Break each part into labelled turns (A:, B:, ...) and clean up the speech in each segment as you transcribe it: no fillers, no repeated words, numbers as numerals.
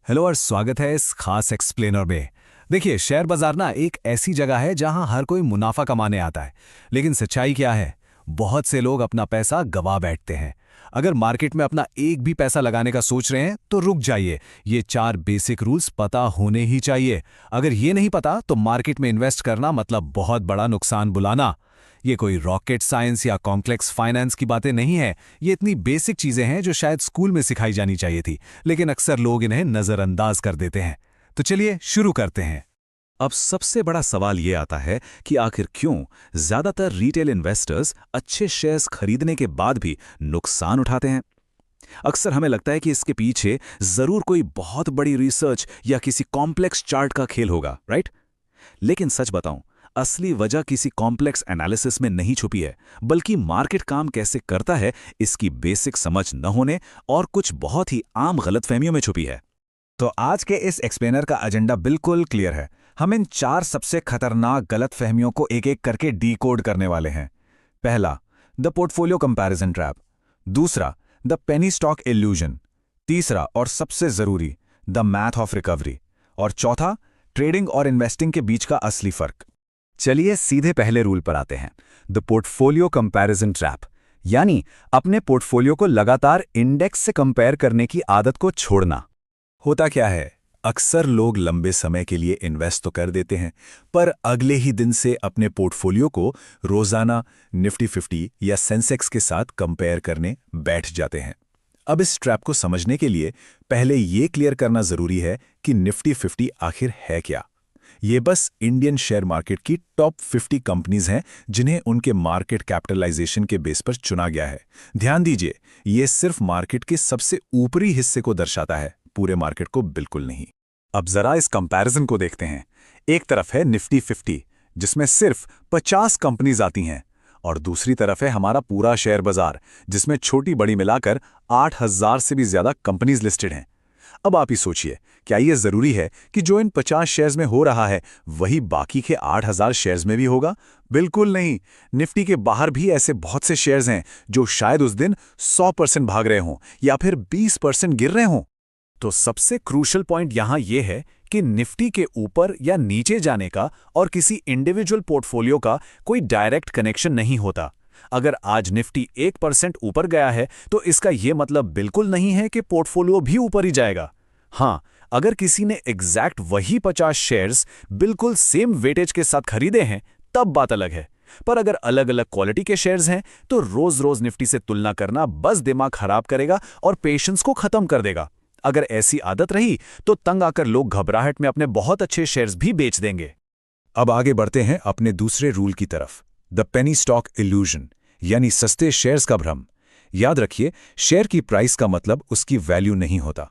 A: Hello और स्वागत है इस खास एक्सप्लेनर में। देखिए, शेयर बाजार ना एक ऐसी जगह है जहां हर कोई मुनाफा कमाने आता है, लेकिन सच्चाई क्या है? बहुत से लोग अपना पैसा गवा बैठते हैं। अगर मार्केट में अपना एक भी पैसा लगाने का सोच रहे हैं तो रुक जाइए। ये 4 बेसिक रूल्स पता होने ही चाहिए। अगर ये नहीं पता तो मार्केट में इन्वेस्ट करना मतलब बहुत बड़ा नुकसान बुलाना। ये कोई रॉकेट साइंस या कॉम्प्लेक्स फाइनेंस की बातें नहीं है। ये इतनी बेसिक चीजें हैं जो शायद स्कूल में सिखाई जानी चाहिए थी, लेकिन अक्सर लोग इन्हें नजरअंदाज कर देते हैं। तो चलिए शुरू करते हैं।
B: अब सबसे बड़ा सवाल ये आता है कि आखिर क्यों ज्यादातर रिटेल इन्वेस्टर्स अच्छे शेयर्स खरीदने के बाद भी नुकसान उठाते हैं। अक्सर हमें लगता है कि इसके पीछे जरूर कोई बहुत बड़ी रिसर्च या किसी कॉम्प्लेक्स चार्ट का खेल होगा, राइट? लेकिन सच बताऊं, असली वजह किसी कॉम्प्लेक्स एनालिसिस में नहीं छुपी है, बल्कि मार्केट काम कैसे करता है इसकी बेसिक समझ न होने और कुछ बहुत ही आम गलतफहमियों में छुपी है।
C: तो आज के इस एक्सप्लेनर का एजेंडा बिल्कुल क्लियर है। हम इन 4 सबसे खतरनाक गलतफहमियों को एक एक करके डीकोड करने वाले हैं। पहला, द पोर्टफोलियो कंपैरिजन ट्रैप। दूसरा, द पेनी स्टॉक इल्यूजन। तीसरा और सबसे जरूरी, द मैथ ऑफ रिकवरी। और चौथा, ट्रेडिंग और इन्वेस्टिंग के बीच का असली फर्क। चलिए सीधे पहले रूल पर आते हैं, द पोर्टफोलियो कंपैरिजन ट्रैप, यानी अपने पोर्टफोलियो को लगातार इंडेक्स से कंपेयर करने की आदत को छोड़ना। होता क्या है, अक्सर लोग लंबे समय के लिए इन्वेस्ट तो कर देते हैं, पर अगले ही दिन से अपने पोर्टफोलियो को रोजाना निफ्टी 50 या सेंसेक्स के साथ कंपेयर करने बैठ जाते हैं। अब इस ट्रैप को समझने के लिए पहले ये क्लियर करना जरूरी है कि निफ्टी 50 आखिर है क्या। ये बस इंडियन शेयर मार्केट की टॉप 50 कंपनीज हैं जिन्हें उनके मार्केट कैपिटलाइजेशन के बेस पर चुना गया है। ध्यान दीजिए, ये सिर्फ मार्केट के सबसे ऊपरी हिस्से को दर्शाता है, पूरे मार्केट को बिल्कुल नहीं। अब जरा इस कंपैरिजन को देखते हैं। एक तरफ है निफ्टी 50 जिसमें सिर्फ 50 कंपनीज आती हैं, और दूसरी तरफ है हमारा पूरा शेयर बाजार जिसमें छोटी बड़ी मिलाकर 8,000 से भी ज्यादा कंपनीज लिस्टेड हैं। अब आप ही सोचिए, क्या यह जरूरी है कि जो इन 50 शेयर्स में हो रहा है वही बाकी के 8,000 शेयर्स में भी होगा? बिल्कुल नहीं। निफ्टी के बाहर भी ऐसे बहुत से शेयर्स हैं जो शायद उस दिन 100% भाग रहे हों या फिर 20% गिर रहे हों। तो सबसे क्रूशल पॉइंट यहां यह है कि निफ्टी के ऊपर या नीचे जाने का और किसी इंडिविजुअल पोर्टफोलियो का कोई डायरेक्ट कनेक्शन नहीं होता। अगर आज निफ्टी 1% ऊपर गया है तो इसका यह मतलब बिल्कुल नहीं है कि पोर्टफोलियो भी ऊपर ही जाएगा। हाँ, अगर किसी ने एग्जैक्ट वही 50 शेयर्स बिल्कुल सेम वेटेज के साथ खरीदे हैं तब बात अलग है। पर अगर अलग अलग क्वालिटी के शेयर्स हैं तो रोज रोज निफ्टी से तुलना करना बस दिमाग खराब करेगा और पेशेंस को खत्म कर देगा। अगर ऐसी आदत रही तो तंग आकर लोग घबराहट में अपने बहुत अच्छे शेयर्स भी बेच देंगे।
A: अब आगे बढ़ते हैं अपने दूसरे रूल की तरफ, द पेनी स्टॉक इल्यूजन, यानी सस्ते शेयर्स का भ्रम। याद रखिए, शेयर की प्राइस का मतलब उसकी वैल्यू नहीं होता।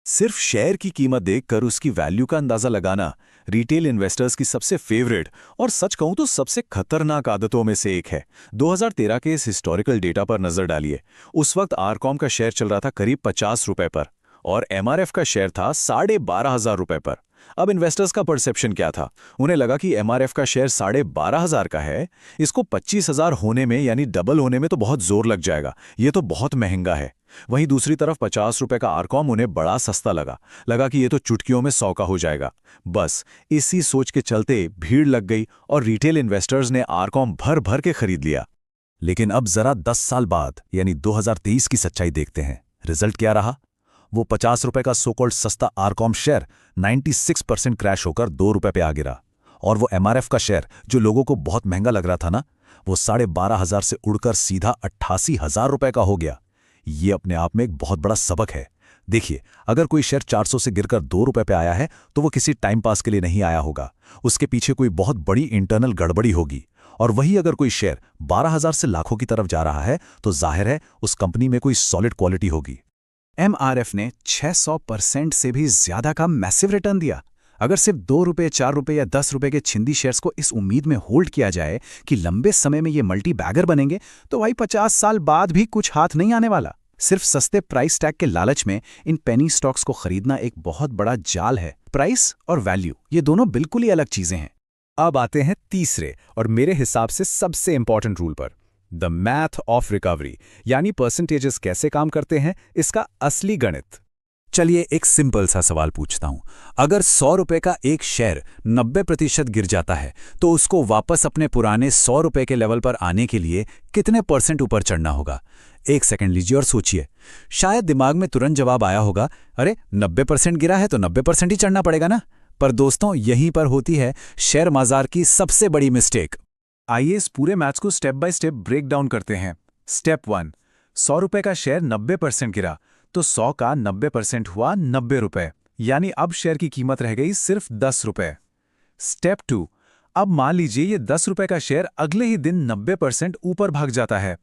A: सिर्फ शेयर की कीमत देखकर उसकी वैल्यू का अंदाजा लगाना रिटेल इन्वेस्टर्स की सबसे फेवरेट और सच कहूं तो सबसे खतरनाक आदतों में से एक है। 2013 के इस हिस्टोरिकल डेटा पर नजर डालिए। उस वक्त आरकॉम का शेयर चल रहा था करीब 50 रुपए पर और एमआरएफ का शेयर था 12,500 रुपए पर। अब इन्वेस्टर्स का परसेप्शन क्या था? उन्हें लगा कि एमआरएफ का शेयर 12,500 का है, इसको 25,000 होने में यानी डबल होने में तो बहुत जोर लग जाएगा, ये तो बहुत महंगा है। वहीं दूसरी तरफ 50 रुपए का आरकॉम उन्हें बड़ा सस्ता लगा कि ये तो चुटकियों में 100 का हो जाएगा। बस इसी सोच के चलते भीड़ लग गई और रिटेल इन्वेस्टर्स ने आरकॉम भर भर के खरीद लिया। लेकिन अब जरा 10 साल बाद यानी 2023 की सच्चाई देखते हैं। रिजल्ट क्या रहा? वो 50 रुपए का सोकॉल्ड सस्ता आरकॉम शेयर 96% क्रैश होकर 2 रुपए पे आ गिरा, और वो एमआरएफ का शेयर जो लोगों को बहुत महंगा लग रहा था ना, वो 12,500 से उड़कर सीधा 88,000 रुपए का हो गया। ये अपने आप में एक बहुत बड़ा सबक है। देखिए, अगर कोई शेयर 400 से गिरकर 2 रुपए पे आया है तो वो किसी टाइम पास के लिए नहीं आया होगा, उसके पीछे कोई बहुत बड़ी इंटरनल गड़बड़ी होगी। और वही अगर कोई शेयर 12,000 से लाखों की तरफ जा रहा है तो जाहिर है उस कंपनी में कोई सॉलिड क्वालिटी होगी।
C: एमआरएफ ने 600% से भी ज्यादा का मैसिव रिटर्न दिया। अगर सिर्फ 2 रुपए, 4 रुपए या 10 रुपए के छिंदी शेयर्स को इस उम्मीद में होल्ड किया जाए कि लंबे समय में ये मल्टी बैगर बनेंगे, तो भाई 50 साल बाद भी कुछ हाथ नहीं आने वाला। सिर्फ सस्ते प्राइस टैग के लालच में इन पेनी स्टॉक्स को खरीदना एक बहुत बड़ा जाल है। प्राइस और वैल्यू, ये दोनों बिल्कुल ही अलग चीजें हैं।
A: अब आते हैं तीसरे और मेरे हिसाब से सबसे इंपॉर्टेंट रूल पर, द मैथ ऑफ रिकवरी, यानी परसेंटेजेस कैसे काम करते हैं, इसका असली गणित।
B: चलिए एक सिंपल सा सवाल पूछता हूं। अगर 100 रुपए का एक शेयर 90% गिर जाता है तो उसको वापस अपने पुराने 100 रुपए के लेवल पर आने के लिए कितने % ऊपर चढ़ना होगा? एक सेकंड लीजिए और सोचिए। शायद दिमाग में तुरंत जवाब आया होगा, अरे 90% गिरा है तो 90% ही चढ़ना पड़ेगा ना। पर दोस्तों, यहीं पर होती है शेयर बाजार की सबसे बड़ी मिस्टेक।
C: आइए इस पूरे मैथ्स को step by step break down करते हैं। स्टेप 1, 100 रुपए का शेयर 90% गिरा तो 100 का 90% हुआ 90 रुपए, यानी अब शेयर की कीमत रह गई सिर्फ 10 रुपए। स्टेप 2, अब मान लीजिए ये 10 रुपए का शेयर अगले ही दिन 90% ऊपर भाग जाता है,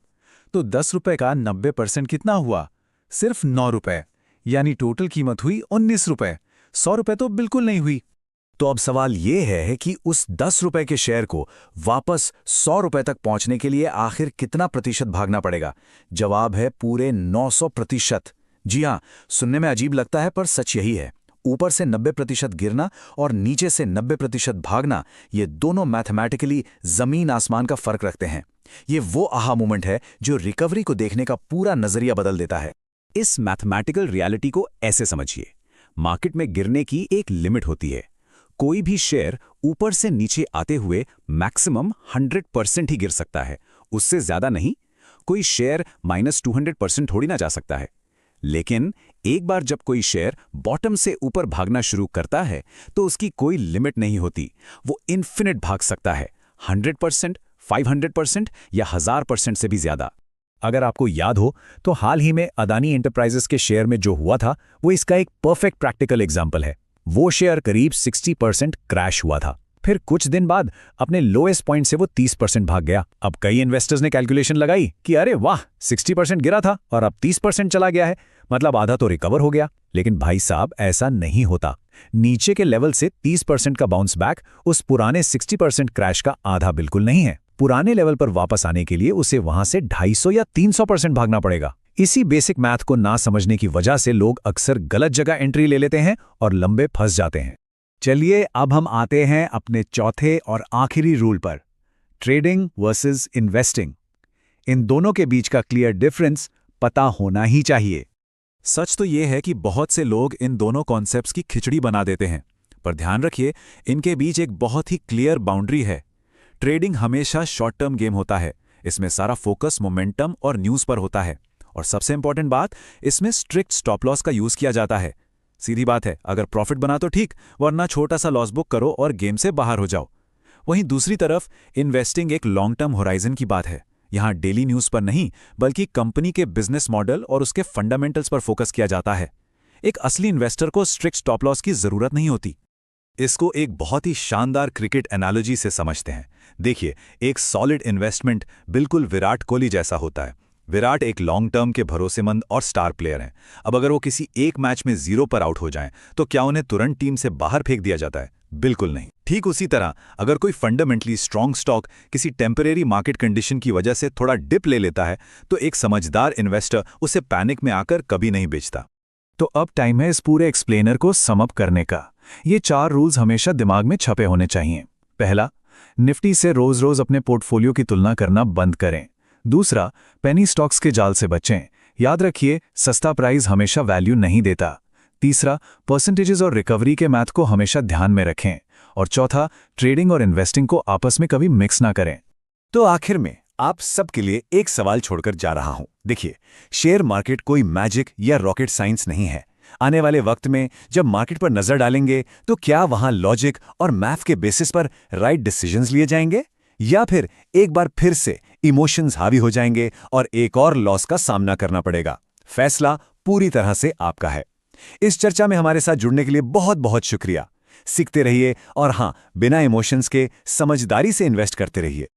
C: तो 10 रुपए का 90% कितना हुआ? सिर्फ 9 रुपए, यानी टोटल कीमत हुई 19 रुपए। 100 रुपए तो बिल्कुल नहीं हुई।
B: तो अब सवाल ये है कि उस 10 रुपए के शेयर को वापस 100 रुपए तक पहुंचने के लिए आखिर कितना प्रतिशत भागना पड़ेगा? जवाब है पूरे 900%। जी हां, सुनने में अजीब लगता है पर सच यही है। ऊपर से 90% गिरना और नीचे से 90% भागना, ये दोनों मैथमेटिकली जमीन आसमान का फर्क रखते हैं। ये वो आहा मोमेंट है जो रिकवरी को देखने का पूरा नजरिया बदल देता है। इस मैथमेटिकल रियलिटी को ऐसे समझिए, मार्केट में गिरने की एक लिमिट होती है। कोई भी शेयर ऊपर से नीचे आते हुए मैक्सिमम 100% ही गिर सकता है, उससे ज्यादा नहीं। कोई शेयर -200% थोड़ी ना जा सकता है। लेकिन एक बार जब कोई शेयर बॉटम से ऊपर भागना शुरू करता है तो उसकी कोई लिमिट नहीं होती। वो इन्फिनिट भाग सकता है, 100%, 500% या 1000% से भी ज्यादा।
C: अगर आपको याद हो तो हाल ही में अदानी एंटरप्राइजेस के शेयर में जो हुआ था वो इसका एक परफेक्ट प्रैक्टिकल एग्जाम्पल है। वो शेयर करीब 60% क्रैश हुआ था, फिर कुछ दिन बाद अपने लोएस्ट पॉइंट से वो 30% भाग गया। अब कई इन्वेस्टर्स ने कैलकुलेशन लगाई कि अरे वाह, 60% गिरा था और अब 30% चला गया है, मतलब आधा तो रिकवर हो गया। लेकिन भाई साहब, ऐसा नहीं होता। नीचे के लेवल से 30% का बाउंस बैक उस पुराने 60% क्रैश का आधा बिल्कुल नहीं है। पुराने लेवल पर वापस आने के लिए उसे वहां से 250 या 300% भागना पड़ेगा। इसी बेसिक मैथ को ना समझने की वजह से लोग अक्सर गलत जगह एंट्री ले लेते हैं और लंबे फंस जाते हैं। चलिए अब हम आते हैं अपने चौथे और आखिरी रूल पर, ट्रेडिंग वर्सेस इन्वेस्टिंग। इन दोनों के बीच का क्लियर डिफरेंस पता होना ही चाहिए।
B: सच तो ये है कि बहुत से लोग इन दोनों कॉन्सेप्ट्स की खिचड़ी बना देते हैं, पर ध्यान रखिए, इनके बीच एक बहुत ही क्लियर बाउंड्री है। ट्रेडिंग हमेशा शॉर्ट टर्म गेम होता है। इसमें सारा फोकस मोमेंटम और न्यूज़ पर होता है, और सबसे इंपॉर्टेंट बात, इसमें स्ट्रिक्ट स्टॉप लॉस का यूज किया जाता है। सीधी बात है, अगर प्रॉफिट बना तो ठीक, वरना छोटा सा लॉस बुक करो और गेम से बाहर हो जाओ। वहीं दूसरी तरफ इन्वेस्टिंग एक लॉन्ग टर्म होराइजन की बात है। यहां डेली न्यूज़ पर नहीं, बल्कि कंपनी के बिजनेस मॉडल और उसके फंडामेंटल्स पर फोकस किया जाता है। एक असली इन्वेस्टर को स्ट्रिक्ट स्टॉप लॉस की जरूरत नहीं होती।
A: इसको एक बहुत ही शानदार क्रिकेट एनालॉजी से समझते हैं। देखिए, एक सॉलिड इन्वेस्टमेंट बिल्कुल विराट कोहली जैसा होता है। विराट एक लॉन्ग टर्म के भरोसेमंद और स्टार प्लेयर हैं। अब अगर वो किसी एक मैच में 0 पर आउट हो जाएं, तो क्या उन्हें तुरंत टीम से बाहर फेंक दिया जाता है? बिल्कुल नहीं। ठीक उसी तरह अगर कोई फंडामेंटली स्ट्रांग स्टॉक किसी टेम्परेरी मार्केट कंडीशन की वजह से थोड़ा डिप ले लेता है, तो एक समझदार इन्वेस्टर उसे पैनिक में आकर कभी नहीं बेचता।
C: तो अब टाइम है इस पूरे एक्सप्लेनर को सम अप करने का। ये 4 रूल्स हमेशा दिमाग में छपे होने चाहिए। पहला, निफ्टी से रोज रोज अपने पोर्टफोलियो की तुलना करना बंद करें। दूसरा, पेनी स्टॉक्स के जाल से बचें। याद रखिए, सस्ता प्राइस हमेशा वैल्यू नहीं देता। तीसरा, परसेंटेजेस और रिकवरी के मैथ को हमेशा ध्यान में रखें। और चौथा, ट्रेडिंग और इन्वेस्टिंग को आपस में कभी मिक्स ना करें।
A: तो आखिर में आप सबके लिए एक सवाल छोड़कर जा रहा हूं। देखिए, शेयर मार्केट कोई मैजिक या रॉकेट साइंस नहीं है। आने वाले वक्त में जब मार्केट पर नजर डालेंगे, तो क्या वहां लॉजिक और मैथ के बेसिस पर राइट डिसीजंस लिए जाएंगे, या फिर एक बार फिर से इमोशंस हावी हो जाएंगे और एक और लॉस का सामना करना पड़ेगा? फैसला पूरी तरह से आपका है। इस चर्चा में हमारे साथ जुड़ने के लिए बहुत बहुत शुक्रिया। सीखते रहिए और हां, बिना इमोशंस के समझदारी से इन्वेस्ट करते रहिए।